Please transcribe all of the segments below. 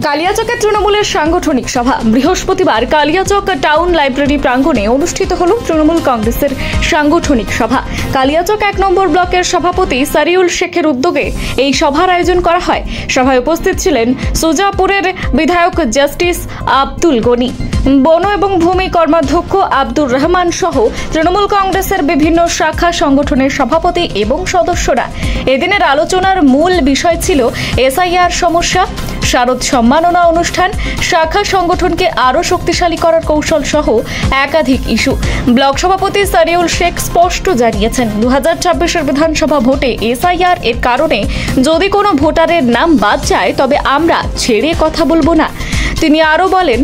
কালিয়াচকে তৃণমূলের সাংগঠনিক সভা বৃহস্পতিবার কালিয়াচক টাউন লাইব্রেরি প্রাঙ্গণে অনুষ্ঠিত হল তৃণমূল কংগ্রেসের সাংগঠনিক সভা। কালিয়াচক 1 নম্বর ব্লকের সভাপতি সারিউল শেখের উদ্যোগে এই সভার আয়োজন করা হয়। সভায় উপস্থিত ছিলেন সুজাপুরের বিধায়ক জাস্টিস আব্দুল গনি, বন এবং ভূমি কর্মাধ্যক্ষ আব্দুর রহমান সহ তৃণমূল কংগ্রেসের বিভিন্ন শাখা সংগঠনের সভাপতি এবং সদস্যরা। এদিনের আলোচনার মূল বিষয় ছিল এসআইআর সমস্যা, শারদ সম্মাননা অনুষ্ঠান, শাখা সংগঠনকে আরও শক্তিশালী করার কৌশল সহ একাধিক ইস্যু। ব্লক সভাপতি সারিউল শেখ স্পষ্ট জানিয়েছেন, 2026-এর বিধানসভা ভোটে এসআইআর এর কারণে যদি কোনো ভোটারের নাম বাদ যায় তবে আমরা ছেড়ে কথা বলবো না। তিনি আরও বলেন,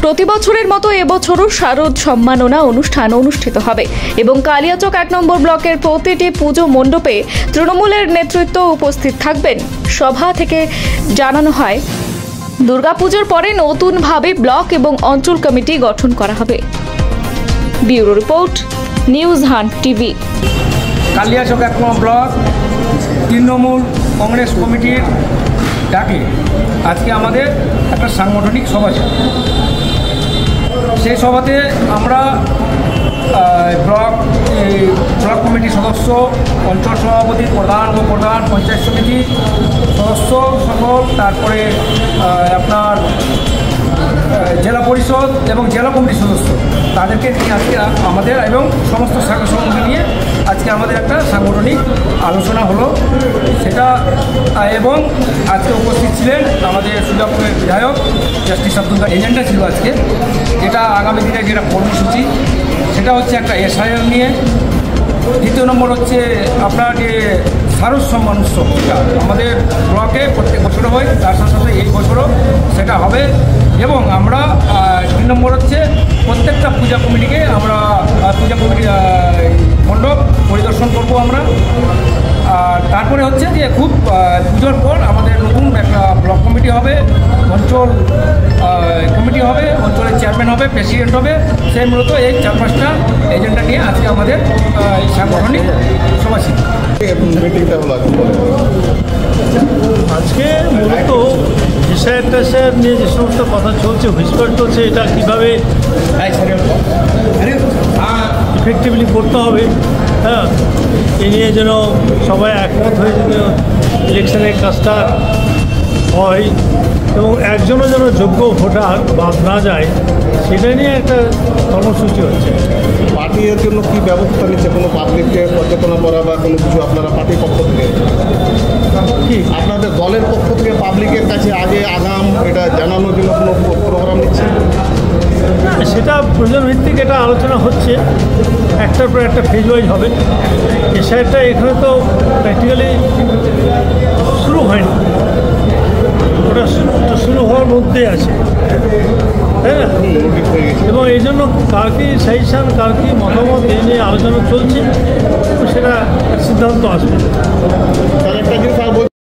প্রতি বছরের মতো এবছরও শারদ সম্মাননা অনুষ্ঠান অনুষ্ঠিত হবে এবং কালিয়াচক 1 নম্বর ব্লকের প্রতিটি পুজো মণ্ডপে তৃণমূলের নেতৃত্ব উপস্থিত থাকবেন। সভা থেকে জানানো হয়, দুর্গাপুজোর পরে নতুনভাবে ব্লক এবং অঞ্চল কমিটি গঠন করা হবে। Bureau report, news hunt TV. Kaliachak 1 নম্বর ব্লক তৃণমূল কংগ্রেস কমিটির ডাকে আজকে আমাদের একটা সাংগঠনিক সভা ছিল। সেই সভাতে আমরা ব্লক কমিটির সদস্য, অঞ্চল সভাপতি, প্রধান পঞ্চায়েত সমিতি সদস্য সকল, তারপরে আপনার জেলা পরিষদ এবং জেলা কমিটির সদস্য, তাদেরকে নিয়ে আজকে আমাদের এবং সমস্ত শাখা সংগঠন নিয়ে আজকে আমাদের একটা সাংগঠনিক আলোচনা হলো সেটা। এবং আজকে উপস্থিত ছিলেন আমাদের সুজাপুরের বিধায়ক জাস্টিস আব্দুল গনি। এজেন্ডা ছিল আজকে যেটা আগামী দিনে যেটা কর্মসূচি, সেটা হচ্ছে একটা এসআইআর নিয়ে। দ্বিতীয় নম্বর হচ্ছে আপনার যে শারদ সম্মান উৎসব, আমাদের ব্লকে প্রত্যেক বছরও হয়, তার সাথে সাথে এই বছরও সেটা হবে। এবং আমরা 2 নম্বর হচ্ছে প্রত্যেকটা পূজা কমিটিকে আমরা পূজা কমিটি মণ্ডপ পরিদর্শন করব আমরা। আর তারপরে হচ্ছে যে খুব পুজোর পর আমাদের নতুন একটা ব্লক কমিটি হবে, অঞ্চল কমিটি হবে, অঞ্চলের চেয়ারম্যান হবে, প্রেসিডেন্ট হবে। সেই মূলত এই 4-5টা এজেন্ডা নিয়ে আজকে আমাদের এই সাংগঠনিক সভা ছিল। আজকে মূলত এসআইআর নিয়ে যে সমস্ত কথা চলছে, হুইসপার চলছে, এটা কীভাবে ইফেক্টিভলি করতে হবে, হ্যাঁ, এ নিয়ে যেন সবাই একমত হয়ে যেন ইলেকশনের কাজটা হয় এবং একজনও যেন যোগ্য ভোটার বাদ না যায়, সেটা নিয়ে একটা কর্মসূচি হচ্ছে। পার্টি এর জন্য কী ব্যবস্থা নিচ্ছে? কোনো পাবলিককে সচেতন করা বা কোনো কিছু আপনারা পার্টির পক্ষ থেকে, কি আপনাদের দলের পক্ষ থেকে পাবলিকের কাছে আগে আগাম এটা জানানোর জন্য কোনো প্রোগ্রাম নিচ্ছে? সেটা প্রয়োজন ভিত্তিক এটা আলোচনা হচ্ছে, একটার পর একটা ফেজ ওয়াইজ হবে। এসআইআরটা এখানে তো প্র্যাকটিক্যালি শুরু হয়নি, ওটা শুরু হওয়ার মধ্যে আছে, তাই না? এবং এই জন্য কার কি সাজেশন, কার কি মতামত, এই নিয়ে আলোচনা চলছে, সেটা সিদ্ধান্ত আসবে।